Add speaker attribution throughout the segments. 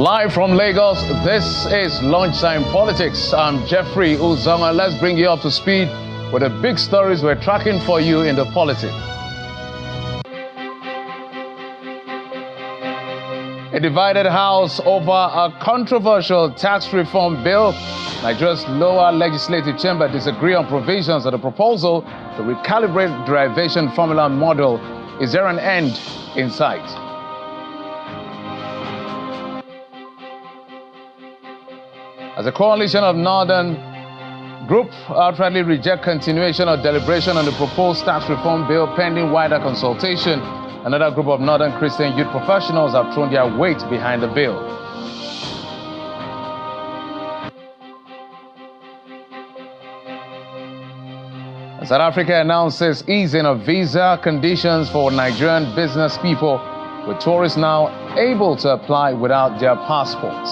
Speaker 1: Live from Lagos, this is Lunchtime Politics. I'm Jeffrey Uzama. Let's bring you up to speed with the big stories we're tracking for you in the politics. A divided House over a controversial tax reform bill. Nigeria's lower legislative chamber disagree on provisions of the proposal to recalibrate derivation formula model. Is there an end in sight? As a coalition of Northern group outrightly reject continuation of deliberation on the proposed tax reform bill pending wider consultation, another group of Northern Christian youth professionals have thrown their weight behind the bill. South Africa announces easing of visa conditions for Nigerian business people, with tourists now able to apply without their passports.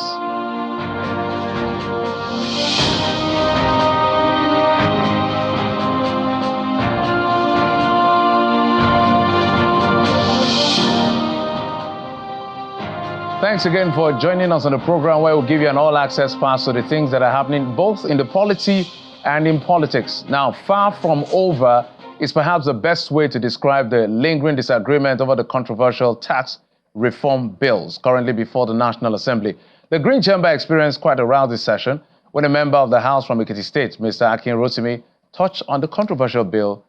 Speaker 1: Thanks again for joining us on the program, where we'll give you an all-access pass to the things that are happening both in the polity and in politics. Now, far from over is perhaps the best way to describe the lingering disagreement over the controversial tax reform bills currently before the National Assembly. The Green Chamber experienced quite a rowdy session when a member of the House from Ekiti State, Mr. Akin, touched on the controversial bill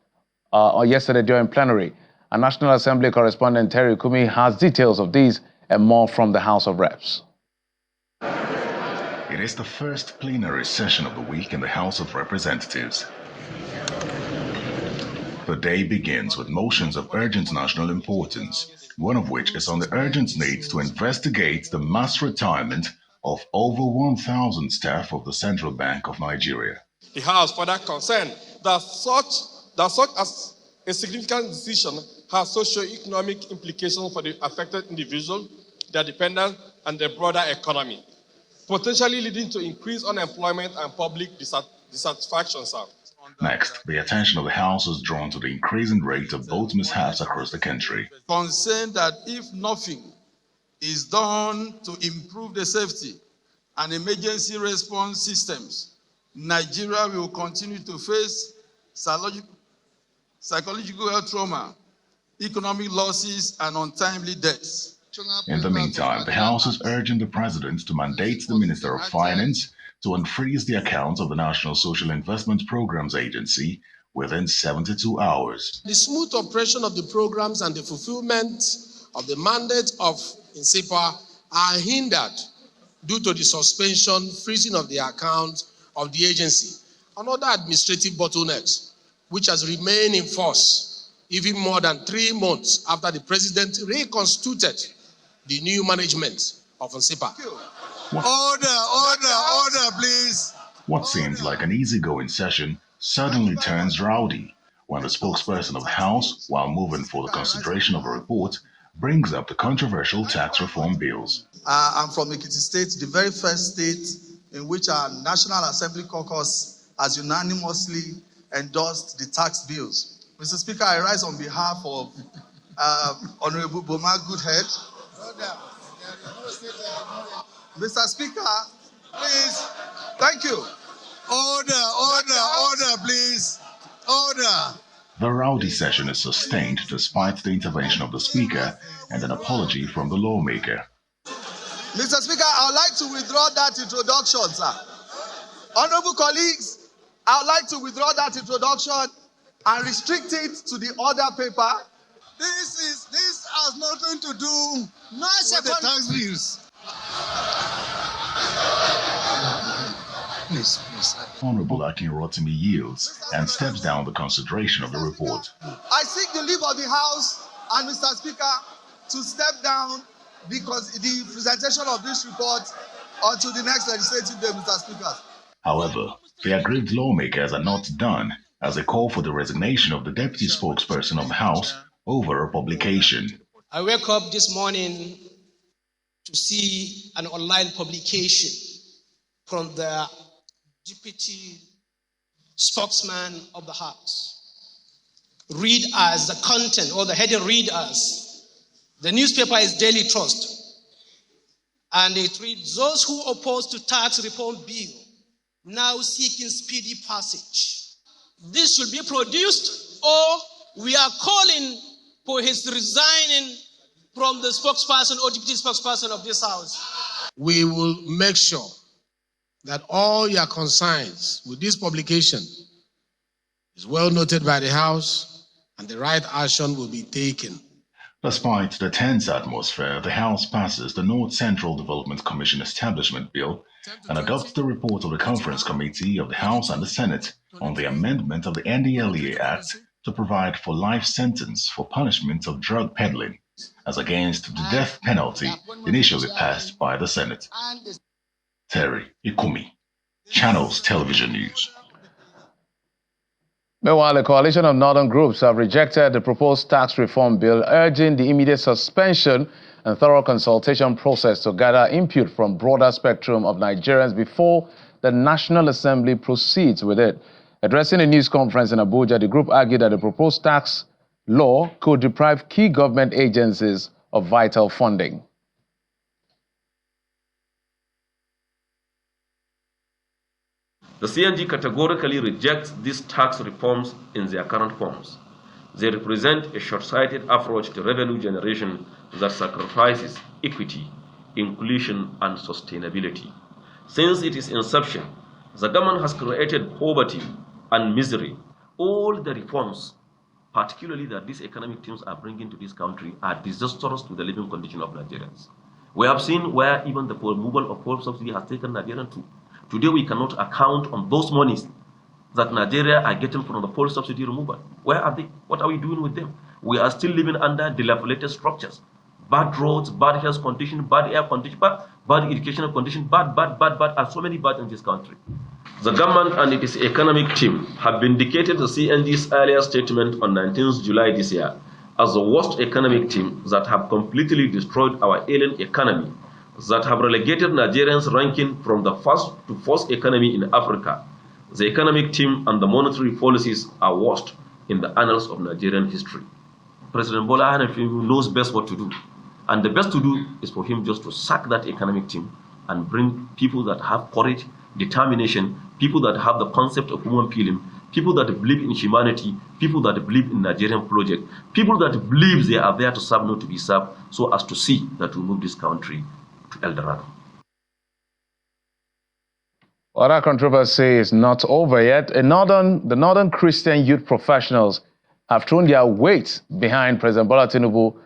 Speaker 1: yesterday during plenary. Our National Assembly correspondent Terry Kumi has details of these and more from the House of Reps.
Speaker 2: It is the first plenary session of the week in the House of Representatives. The day begins with motions of urgent national importance, one of which is on the urgent need to investigate the mass retirement of over 1,000 staff of the Central Bank of Nigeria.
Speaker 3: The House further concerned that such as a significant decision has socio-economic implications for the affected individual, their dependents, and the broader economy, potentially leading to increased unemployment and public dissatisfaction.
Speaker 2: Next, the attention of the House is drawn to the increasing rate of boat mishaps across the country.
Speaker 4: Concerned that if nothing is done to improve the safety and emergency response systems, Nigeria will continue to face psychological health trauma, economic losses, and untimely deaths.
Speaker 2: In the meantime, the House is urging the President to mandate the Minister of Finance to unfreeze the accounts of the National Social Investment Programs Agency within 72 hours.
Speaker 5: The smooth operation of the programs and the fulfillment of the mandate of INSEPA are hindered due to the suspension, freezing of the accounts of the agency and other administrative bottlenecks, which has remained in force even more than 3 months after the President reconstituted the new management of INSEPA.
Speaker 4: Order, please.
Speaker 2: What seems like an easygoing session suddenly turns rowdy when the spokesperson of the House, while moving for the consideration of a report, brings up the controversial tax reform bills.
Speaker 4: I'm from Ekiti State, the very first state in which our National Assembly caucus has unanimously endorsed the tax bills. Mr. Speaker, I rise on behalf of Honorable Boma Goodhead. Mr. Speaker, please, thank you. Order, please. Order.
Speaker 2: The rowdy session is sustained despite the intervention of the Speaker and an apology from the lawmaker.
Speaker 4: Mr. Speaker, I would like to withdraw that introduction, sir. Honorable colleagues, I would like to withdraw that introduction and restrict it to the order paper. This has nothing to do with the tax bills.
Speaker 2: Please. Honorable Akin yields and steps down the consideration of the report.
Speaker 4: I seek the leave of the House and Mr. Speaker to step down because the presentation of this report until the next legislative day, Mr. Speaker.
Speaker 2: However, the aggrieved lawmakers are not done, as they call for the resignation of the deputy spokesperson of the House over a publication.
Speaker 5: I woke up this morning to see an online publication from the deputy spokesman of the House. Read as the content, or the heading read as, the newspaper is Daily Trust.
Speaker 6: And it reads, those who oppose to tax reform bill now seeking speedy passage. This should be produced, or we are calling for his resigning from the spokesperson or deputy spokesperson of this house.
Speaker 5: We will make sure that all your concerns with this publication is well noted by the House and the right action will be taken.
Speaker 2: Despite the tense atmosphere, the House passes the North Central Development Commission Establishment Bill and adopts the report of the Conference Committee of the House and the Senate on the amendment of the NDLEA Act to provide for life sentence for punishment of drug peddling, as against the death penalty initially passed by the Senate. Terry Ikumi, Channels Television News.
Speaker 1: Meanwhile, a coalition of northern groups have rejected the proposed tax reform bill, urging the immediate suspension and thorough consultation process to gather input from broader spectrum of Nigerians before the National Assembly proceeds with it. Addressing a news conference in Abuja, the group argued that the proposed tax law could deprive key government agencies of vital funding.
Speaker 7: The CNG categorically rejects these tax reforms in their current forms. They represent a short-sighted approach to revenue generation that sacrifices equity, inclusion, and sustainability. Since its inception, the government has created poverty and misery. All the reforms, particularly that these economic teams are bringing to this country, are disastrous to the living condition of Nigerians. We have seen where even the removal of fuel subsidy has taken Nigerians to. Today, we cannot account on those monies that Nigeria are getting from the fuel subsidy removal. Where are they? What are we doing with them? We are still living under dilapidated structures. Bad roads, bad health conditions, bad air conditions, bad educational conditions, bad, and so many bad in this country. The government and its economic team have vindicated the CNG's earlier statement on 19th July this year as the worst economic team that have completely destroyed our ailing economy, that have relegated Nigerians' ranking from the first to fourth economy in Africa. The economic team and the monetary policies are worst in the annals of Nigerian history. President Bola Ahmed Tinubu knows best what to do. And the best to do is for him just to sack that economic team and bring people that have courage, determination, people that have the concept of human feeling, people that believe in humanity, people that believe in Nigerian project, people that believe they are there to serve, not to be served, so as to see that we move this country to El Dorado.
Speaker 1: Well, that controversy is not over yet. The Northern Christian youth professionals have thrown their weight behind President Bola Tinubu,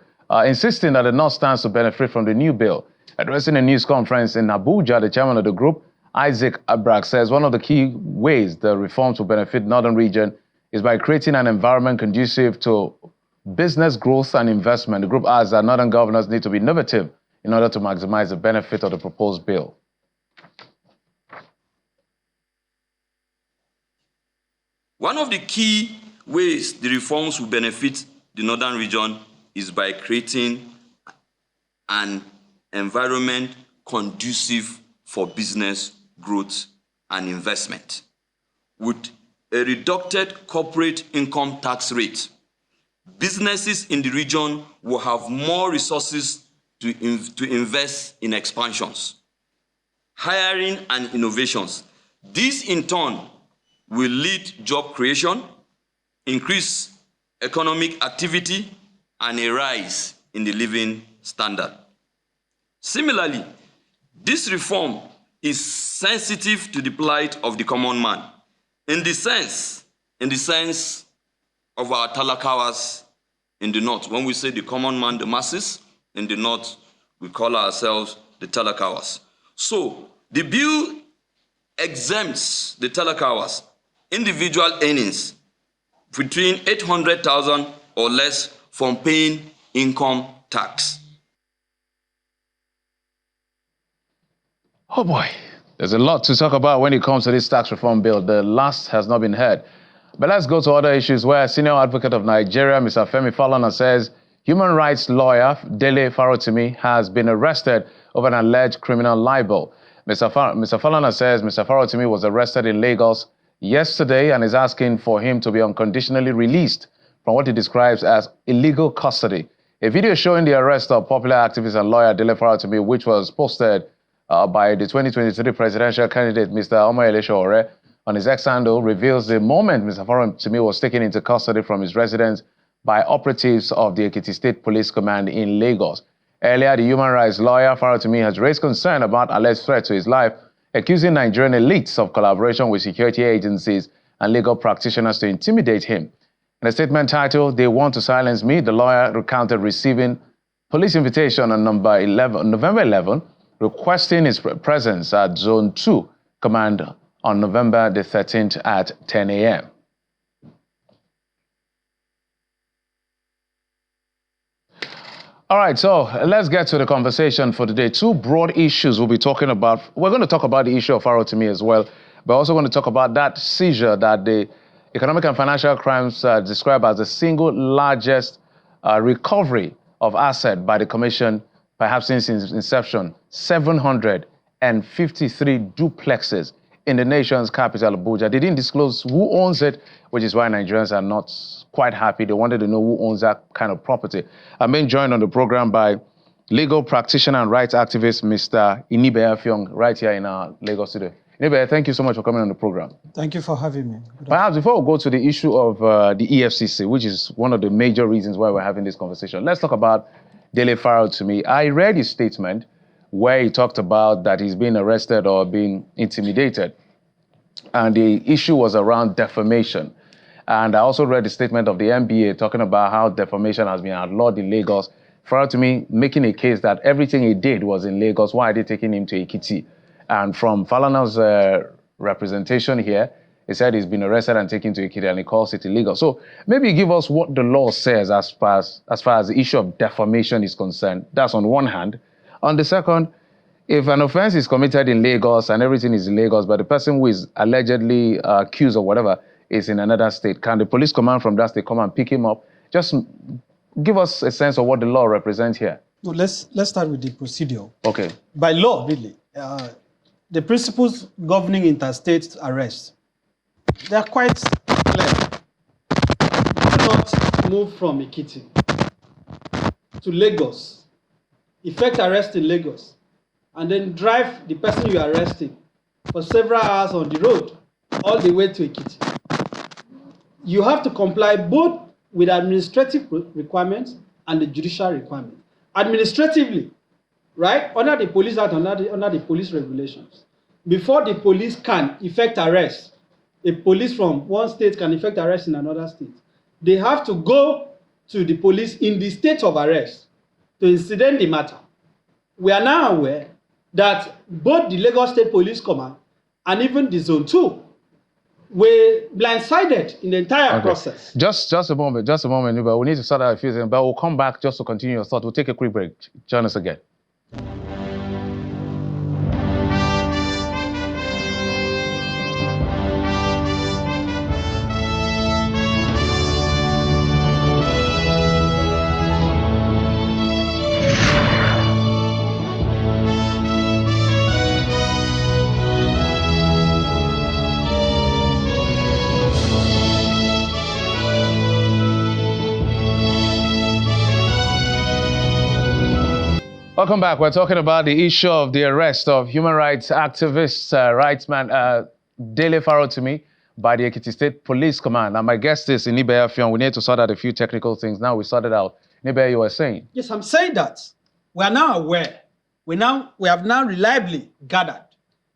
Speaker 1: insisting that the North stands to benefit from the new bill. Addressing a news conference in Abuja, the chairman of the group, Isaac Abrak, says one of the key ways the reforms will benefit Northern region is by creating an environment conducive to business growth and investment. The group adds that Northern governors need to be innovative in order to maximize the benefit of the proposed bill.
Speaker 8: One of the key ways the reforms will benefit the Northern region is by creating an environment conducive for business growth and investment. With a reduced corporate income tax rate, businesses in the region will have more resources to invest in expansions, hiring, and innovations. This, in turn, will lead job creation, increase economic activity, and a rise in the living standard. Similarly, this reform is sensitive to the plight of the common man, in the sense of our talakawas in the north. When we say the common man, the masses, in the north, we call ourselves the talakawas. So the bill exempts the talakawas, individual earnings between 800,000 or less from paying income tax.
Speaker 1: Oh boy, there's a lot to talk about when it comes to this tax reform bill. The last has not been heard. But let's go to other issues where Senior Advocate of Nigeria, Mr. Femi Falana, says human rights lawyer Dele Farotimi has been arrested over an alleged criminal libel. Mr. Falana says Mr. Farotimi was arrested in Lagos yesterday and is asking for him to be unconditionally released from what he describes as illegal custody. A video showing the arrest of popular activist and lawyer Dele Faratimi, which was posted by the 2023 presidential candidate, Mr. Omoyele Sowore, on his X handle, reveals the moment Mr. Faratimi was taken into custody from his residence by operatives of the Ekiti State Police Command in Lagos. Earlier, the human rights lawyer Faratimi has raised concern about alleged threat to his life, accusing Nigerian elites of collaboration with security agencies and legal practitioners to intimidate him. In a statement titled, "They Want to Silence Me," the lawyer recounted receiving police invitation on November 11, requesting his presence at Zone 2 Command on November the 13th at 10 a.m. All right, so let's get to the conversation for today. Two broad issues we'll be talking about. We're going to talk about the issue of Faratimi as well, but also going to talk about that seizure that the Economic and Financial Crimes describe as the single largest recovery of asset by the Commission, perhaps since its inception, 753 duplexes in the nation's capital, Abuja. They didn't disclose who owns it, which is why Nigerians are not quite happy. They wanted to know who owns that kind of property. I'm being joined on the program by legal practitioner and rights activist, Mr. Inibe Afyong, right here in our Lagos studio. Inibe, thank you so much for coming on the program.
Speaker 9: Thank you for having me.
Speaker 1: Perhaps before we go to the issue of the EFCC, which is one of the major reasons why we're having this conversation, let's talk about Dele Faratimi. I read his statement where he talked about that he's being arrested or being intimidated. And the issue was around defamation. And I also read the statement of the NBA talking about how defamation has been outlawed in Lagos. Faratimi making a case that everything he did was in Lagos. Why are they taking him to Ekiti? And from Falana's representation here, he said he's been arrested and taken to Ekiti and he calls it illegal. So maybe give us what the law says as far as the issue of defamation is concerned. That's on one hand. On the second, if an offense is committed in Lagos and everything is in Lagos, but the person who is allegedly accused or whatever is in another state, can the police command from that state come and pick him up? Just give us a sense of what the law represents here.
Speaker 9: No, let's start with the procedure.
Speaker 1: Okay.
Speaker 9: By law, really, the principles governing interstate arrests, they are quite clear. You cannot move from Ekiti to Lagos, effect arrest in Lagos, and then drive the person you are arresting for several hours on the road all the way to Ekiti. You have to comply both with administrative requirements and the judicial requirements. Administratively, right, under the Police Act, under the police regulations, before the police can effect arrest, a police from one state can effect arrest in another state, they have to go to the police in the state of arrest to incident the matter. We are now aware that both the Lagos State Police Command and even the Zone 2 were blindsided in the entire process.
Speaker 1: Just a moment, Nuba. We need to start out a few things, but we'll come back just to continue your thought. We'll take a quick break. Join us again. Welcome back. We're talking about the issue of the arrest of human rights activist, rightsman Dele Faratimi by the Ekiti State Police Command. And my guest is Inibe Afyong. We need to sort out a few technical things. Now we sorted out. Inibe, you were saying?
Speaker 9: Yes, I'm saying that we are now aware. We have now reliably gathered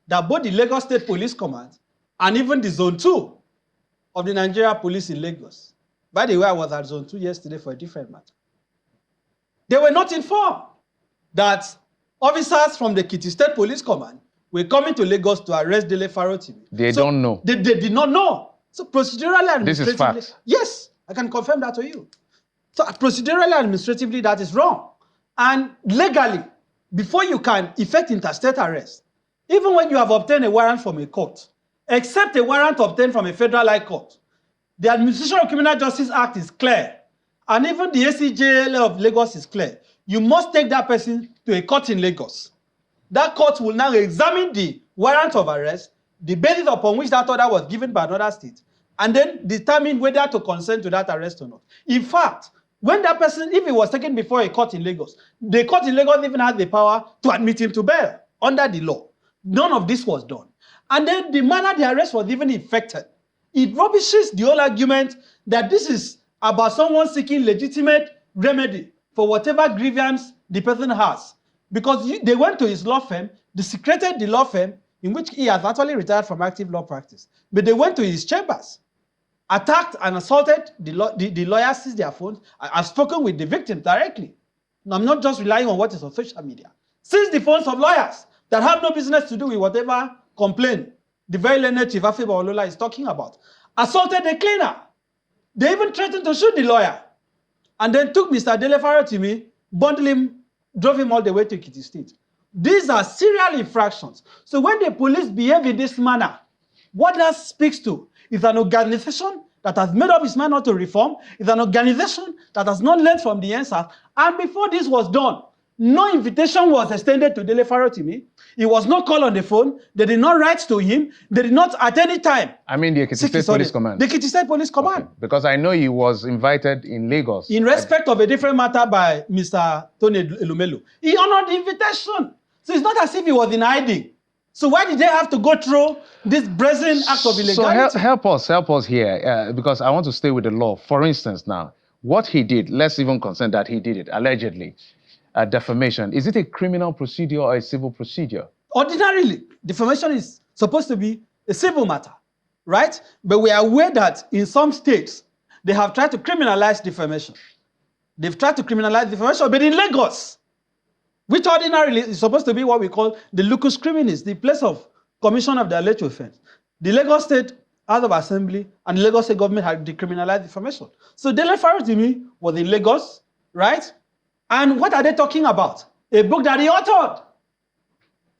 Speaker 9: that both the Lagos State Police Command and even the Zone 2 of the Nigeria Police in Lagos. By the way, I was at Zone 2 yesterday for a different matter. They were not informed that officers from the Ekiti State Police Command were coming to Lagos to arrest Dele Faratimi.
Speaker 1: They don't know.
Speaker 9: They did not know. So procedurally and administratively,
Speaker 1: this is fact.
Speaker 9: Yes, I can confirm that to you. So procedurally and administratively, that is wrong. And legally, before you can effect interstate arrest, even when you have obtained a warrant from a court, except a warrant obtained from a federal high court, the Administration of Criminal Justice Act is clear. And even the ACJL of Lagos is clear. You must take that person to a court in Lagos. That court will now examine the warrant of arrest, the basis upon which that order was given by another state, and then determine whether to consent to that arrest or not. In fact, When that person, if he was taken before a court in Lagos, the court in Lagos even had the power to admit him to bail under the law. None of this was done. And then the manner the arrest was even effected, it rubbishes the whole argument that this is about someone seeking legitimate remedy for whatever grievance the person has. Because they went to his law firm, they secreted the law firm in which he has actually retired from active law practice. But they went to his chambers, attacked and assaulted the lawyers, seized their phones. I've spoken with the victim directly. I'm not just relying on what is on social media. Seized the phones of lawyers that have no business to do with whatever complaint the very learned Chief Afeba Olola is talking about. Assaulted the cleaner. They even threatened to shoot the lawyer. And then took Mr. Delefaro to me, bundled him, drove him all the way to Ekiti State. These are serial infractions. So when the police behave in this manner, what that speaks to is an organization that has made up its mind not to reform, is an organization that has not learned from the answers. And before this was done, no invitation was extended to Delefaro to me. He was not called on the phone. They did not write to him. They did not at any time.
Speaker 1: I mean the Ekiti State Police Command.
Speaker 9: The Ekiti State Police Command.
Speaker 1: Okay. Because I know he was invited in Lagos.
Speaker 9: In respect of a different matter by Mr. Tony Elumelu. He honored the invitation. So it's not as if he was in hiding. So why did they have to go through this brazen act of illegality?
Speaker 1: So help us here, because I want to stay with the law. For instance now, what he did, let's even concede that he did it, allegedly. Defamation, is it a criminal procedure or a civil procedure?
Speaker 9: Ordinarily, defamation is supposed to be a civil matter, right? But we are aware that in some states, they have tried to criminalize defamation. They've tried to criminalize defamation, but in Lagos, which ordinarily is supposed to be what we call the lucus criminis, the place of commission of the alleged offense. The Lagos State House of Assembly and the Lagos State government had decriminalized defamation. So Delefaro to me was in Lagos, right? And what are they talking about? A book that he authored,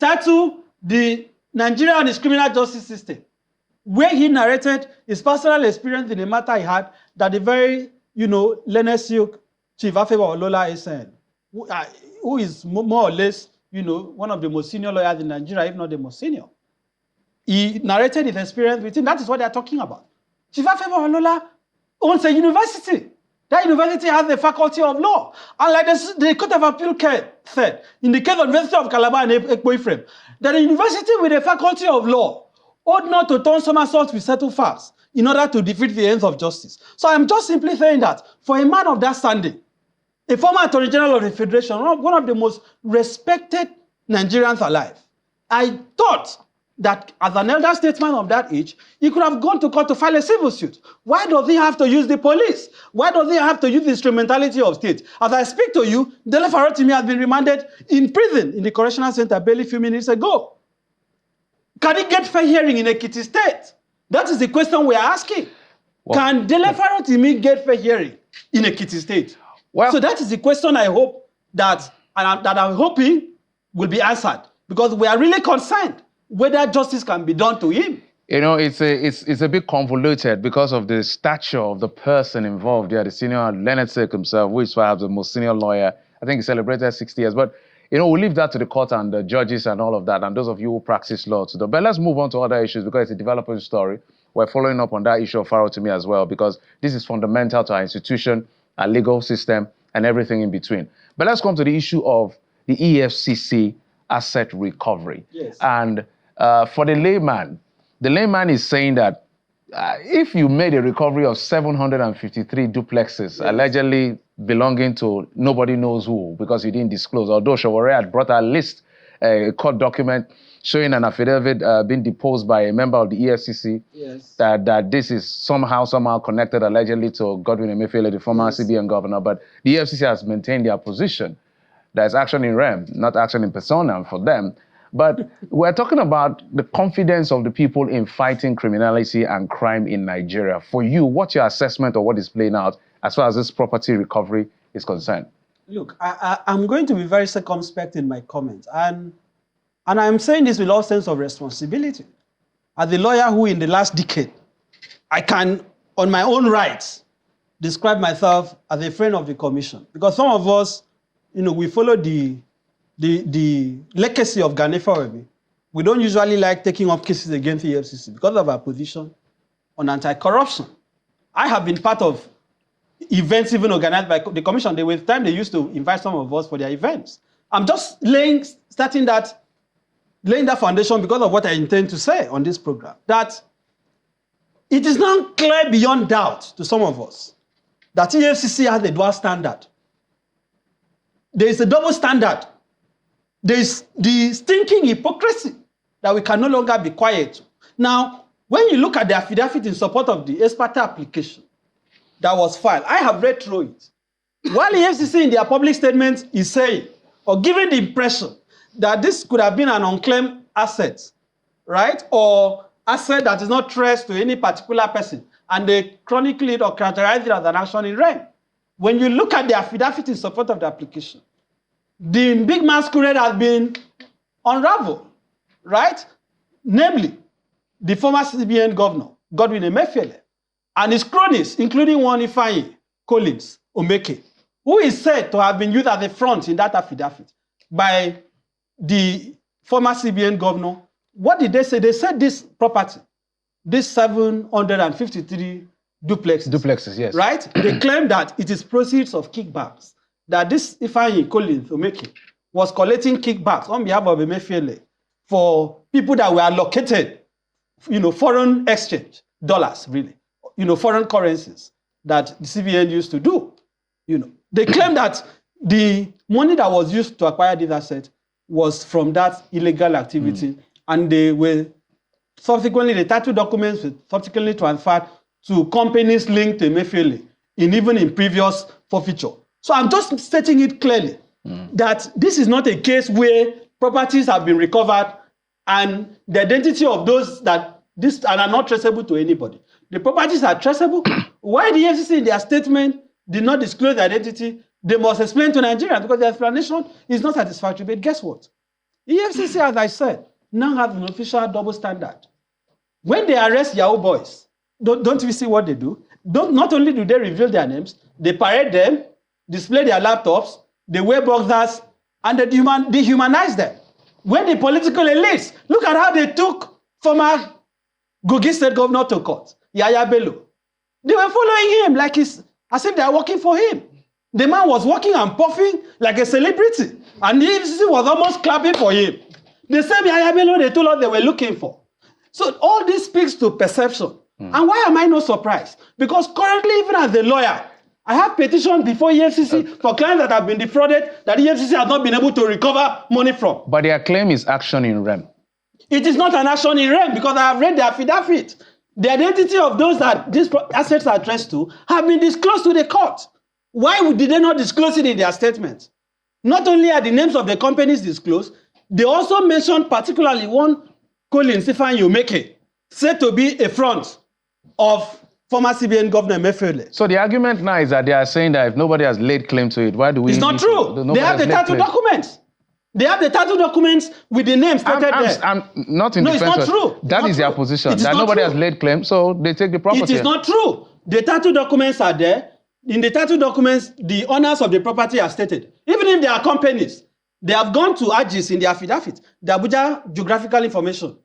Speaker 9: titled The Nigeria and its Criminal Justice System, where he narrated his personal experience in a matter he had that the very, learned silk Chief Afeba Olola is who is more or less, one of the most senior lawyers in Nigeria, if not the most senior. He narrated his experience with him. That is what they are talking about. Chief Afeba Olola owns a university. That university has the faculty of law. And like the Court of Appeal said, in the case of the University of Calabar and Ekpo-Ifrem, that a university with a faculty of law ought not to turn somersaults with settled facts in order to defeat the ends of justice. So I'm just simply saying that for a man of that standing, a former Attorney General of the Federation, one of the most respected Nigerians alive, I thought that as an elder statesman of that age, he could have gone to court to file a civil suit. Why does he have to use the police? Why does he have to use the instrumentality of state? As I speak to you, Delefaro Timi has been remanded in prison in the correctional center barely a few minutes ago. Can he get fair hearing in Ekiti State? That is the question we are asking. Well, can Delefaro Timi get fair hearing in Ekiti State? Well, so that is the question I hope that I'm hoping will be answered, because we are really concerned whether justice can be done to him.
Speaker 1: It's a bit convoluted because of the stature of the person involved. Yeah, the senior Leonard Silk himself, who is perhaps the most senior lawyer. I think he celebrated 60 years. But, we'll leave that to the court and the judges and all of that, and those of you who practice law to do. But let's move on to other issues, because it's a developing story. We're following up on that issue of Faro to me as well, because this is fundamental to our institution, our legal system, and everything in between. But let's come to the issue of the EFCC asset recovery.
Speaker 9: Yes.
Speaker 1: And for the layman is saying that if you made a recovery of 753 duplexes, yes, allegedly belonging to nobody knows who, because you didn't disclose, although Shawore had brought a list, a court document showing an affidavit being deposed by a member of the EFCC,
Speaker 9: yes,
Speaker 1: that this is somehow connected allegedly to Godwin Emefiele, the former, yes, CBN governor. But the EFCC has maintained their position. There's action in rem, not action in persona for them. But we're talking about the confidence of the people in fighting criminality and crime in Nigeria. For you, what's your assessment of what is playing out as far as this property recovery is concerned?
Speaker 9: Look, I'm going to be very circumspect in my comments. And I'm saying this with all sense of responsibility. As a lawyer who in the last decade, I can, on my own rights, describe myself as a friend of the commission. Because some of us, we follow the legacy of Gani Fawebi. We don't usually like taking up cases against the EFCC because of our position on anti-corruption. I have been part of events even organized by the commission. There was time they used to invite some of us for their events. I'm just laying that foundation because of what I intend to say on this program. That it is now clear beyond doubt to some of us that EFCC has a dual standard. There is a double standard. There is the stinking hypocrisy that we can no longer be quiet. Now, when you look at the affidavit in support of the ex parte application that was filed, I have read through it. While the EFCC in their public statement is saying, or giving the impression that this could have been an unclaimed asset, right? Or asset that is not traced to any particular person, and they chronically it or characterize it as an action in rem. When you look at the affidavit in support of the application, the big masquerade has been unraveled, right? Namely, the former CBN governor, Godwin Emefiele, and his cronies, including one Ifeanyi Collins Omeke, who is said to have been used as a front in that affidavit by the former CBN governor. What did they say? They said this property, this 753 duplexes,
Speaker 1: yes.
Speaker 9: Right? They claim that it is proceeds of kickbacks, that this Ifeanyi Collins Omeke was collecting kickbacks on behalf of Emefiele for people that were allocated, foreign exchange, dollars, really, foreign currencies that the CBN used to do. They claim that the money that was used to acquire this asset was from that illegal activity, and they were subsequently, the title documents were subsequently transferred to companies linked to Emefiele, even in previous forfeiture. So I'm just stating it clearly that this is not a case where properties have been recovered and the identity of those that this are not traceable to anybody. The properties are traceable. Why the EFCC in their statement did not disclose the identity, they must explain to Nigerians because the explanation is not satisfactory. But guess what? EFCC, as I said, now has an official double standard. When they arrest Yahoo boys, don't we see what they do? Not only do they reveal their names, they parade them, display their laptops, they wear boxers, and they dehumanize them. When the political elites, look at how they took former Kogi State governor to court, Yaya Bello. They were following him like as if they are working for him. The man was walking and puffing like a celebrity, and the EFCC was almost clapping for him. The same Yaya Bello they told us they were looking for. So all this speaks to perception. And why am I not surprised? Because currently, even as a lawyer, I have petitions before EFCC for clients that have been defrauded that EFCC has not been able to recover money from.
Speaker 1: But their claim is action in rem.
Speaker 9: It is not an action in rem because I have read the affidavit. The identity of those that these assets are traced to have been disclosed to the court. Why did they not disclose it in their statement? Not only are the names of the companies disclosed, they also mentioned particularly one Collins Ifeanyi Omeke, said to be a front of former CBN Governor Emefiele.
Speaker 1: So the argument now is that they are saying that if nobody has laid claim to it, why do we...
Speaker 9: It's not true. They have the title documents. They have the title documents with the names stated there.
Speaker 1: I'm not in defense.
Speaker 9: No, it's not true.
Speaker 1: That is their position. That nobody has laid claim, so they take the property.
Speaker 9: It is not true. The title documents are there. In the title documents, the owners of the property are stated. Even if they are companies, they have gone to Accuses in the affidavit, the Abuja Geographical Information,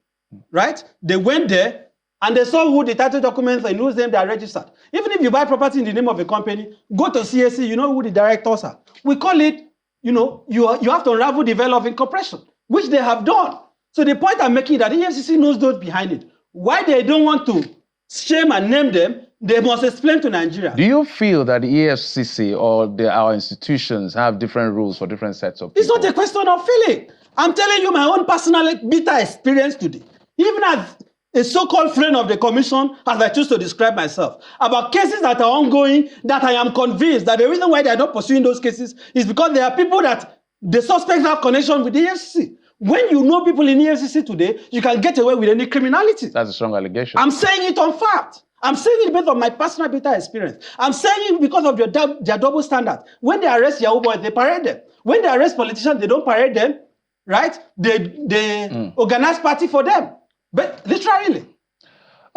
Speaker 9: right? They went there and they saw who the title documents and whose name they are registered. Even if you buy property in the name of a company, go to CAC, you know who the directors are. We call it, you have to unravel the veil of incorporation, which they have done. So the point I'm making is that the EFCC knows those behind it. Why they don't want to shame and name them, they must explain to Nigeria.
Speaker 1: Do you feel that the EFCC or our institutions have different rules for different sets of people?
Speaker 9: It's not a question of feeling. I'm telling you my own personal bitter experience today. Even as a so-called friend of the commission, as I choose to describe myself, about cases that are ongoing, that I am convinced that the reason why they are not pursuing those cases is because there are people that the suspects have connection with the EFCC. When you know people in the EFCC today, you can get away with any criminality.
Speaker 1: That's a strong allegation.
Speaker 9: I'm saying it on fact. I'm saying it based on my personal bitter experience. I'm saying it because of their double standard. When they arrest Yahoo boys, they parade them. When they arrest politicians, they don't parade them, right? They organize party for them. But literally,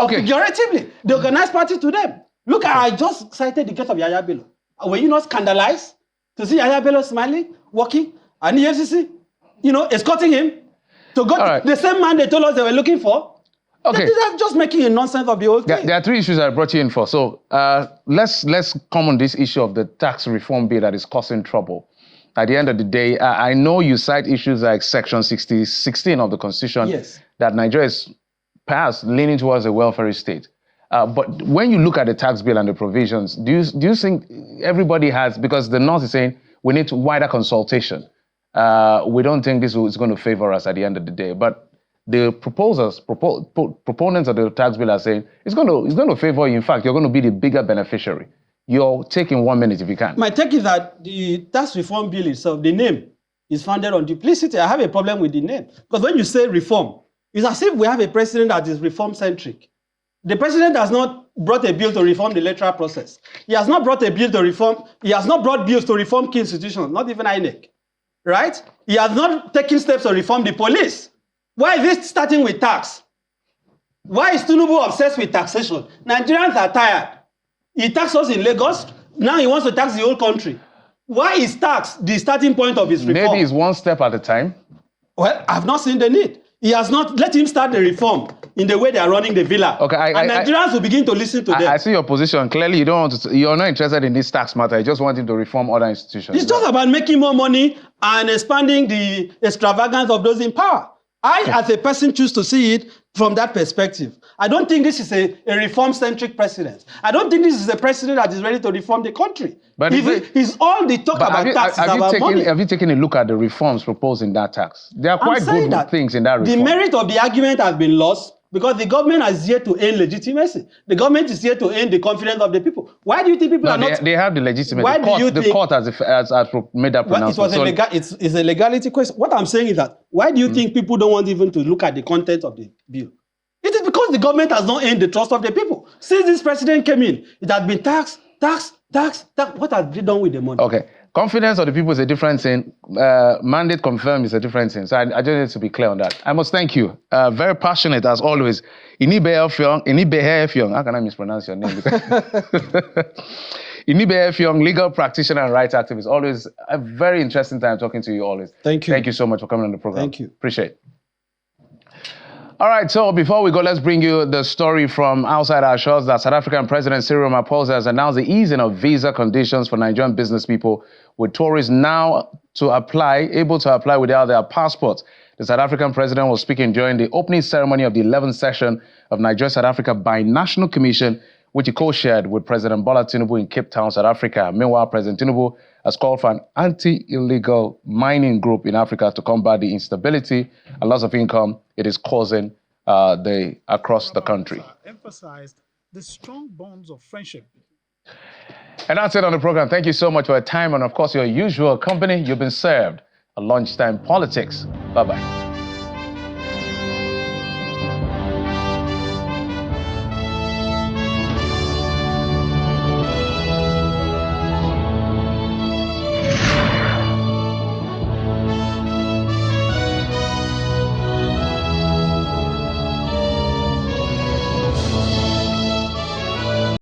Speaker 9: okay, figuratively, they organize party to them. Look, I just cited the case of Yaya Bello. Were you not scandalized to see Yaya Bello smiling, walking, and the EFCC, escorting him to go to the same man they told us they were looking for?
Speaker 1: Okay.
Speaker 9: They're just making a nonsense of the whole thing.
Speaker 1: There are three issues I brought you in for. So let's come on this issue of the tax reform bill that is causing trouble. At the end of the day, I know you cite issues like Section 16 of the Constitution,
Speaker 9: Yes,
Speaker 1: that Nigeria is passed leaning towards a welfare state. But when you look at the tax bill and the provisions, do you think everybody has, because the North is saying we need wider consultation. We don't think this is going to favor us at the end of the day. But the proponents of the tax bill are saying it's going to favor you. In fact, you're going to be the bigger beneficiary. You're taking 1 minute if you can.
Speaker 9: my take is that the tax reform bill itself, the name, is founded on duplicity. I have a problem with the name. Because when you say reform, it's as if we have a president that is reform-centric. The president has not brought a bill to reform the electoral process. He has not brought a bill to reform, he has not brought bills to reform key institutions, not even INEC. Right? He has not taken steps to reform the police. Why is this starting with tax? Why is Tinubu obsessed with taxation? Nigerians are tired. He taxed us in Lagos. Now he wants to tax the whole country. Why is tax the starting point of his reform?
Speaker 1: Maybe it's one step at a time.
Speaker 9: Well, I've not seen the need. He has not let him start the reform in the way they are running the villa.
Speaker 1: Okay,
Speaker 9: and Nigerians will begin to listen to them.
Speaker 1: I see your position. Clearly, you're not interested in this tax matter. You just want him to reform other institutions.
Speaker 9: It's just about making more money and expanding the extravagance of those in power. As a person, choose to see it from that perspective. I don't think this is a reform-centric president. I don't think this is a president that is ready to reform the country. But it's all the talk about taxes, about money.
Speaker 1: Have you taken a look at the reforms proposed in that tax? There are quite good things in that reform.
Speaker 9: The merit of the argument has been lost because the government has yet to earn legitimacy. The government is yet to earn the confidence of the people. Why do you think people are not...
Speaker 1: They have the legitimacy.
Speaker 9: Why
Speaker 1: the court has made that pronouncement.
Speaker 9: It's a legality question. What I'm saying is that, why do you think people don't want even to look at the content of the bill? It is because the government has not earned the trust of the people. Since this president came in, it has been tax. What has they done with the money? Okay.
Speaker 1: Confidence of the people is a different thing. Mandate confirmed is a different thing. So I just need to be clear on that. I must thank you. Very passionate as always. Inibe Efyong. How can I mispronounce your name? Inibe Efyong, legal practitioner and rights activist. Always a very interesting time talking to you always.
Speaker 9: Thank you.
Speaker 1: Thank you so much for coming on the program.
Speaker 9: Thank you.
Speaker 1: Appreciate it. All right, so before we go, let's bring you the story from outside our shores that South African President Cyril Ramaphosa has announced the easing of visa conditions for Nigerian business people, with tourists now able to apply without their passports. The South African president was speaking during the opening ceremony of the 11th session of Nigeria-South Africa Binational Commission, which he co-chaired with President Bola Tinubu in Cape Town, South Africa. Meanwhile, President Tinubu has called for an anti-illegal mining group in Africa to combat the instability and loss of income it is causing across the country.
Speaker 10: Emphasized the strong bonds of friendship.
Speaker 1: And that's it on the program. Thank you so much for your time and, of course, your usual company. You've been served. A Lunchtime Politics. Bye-bye.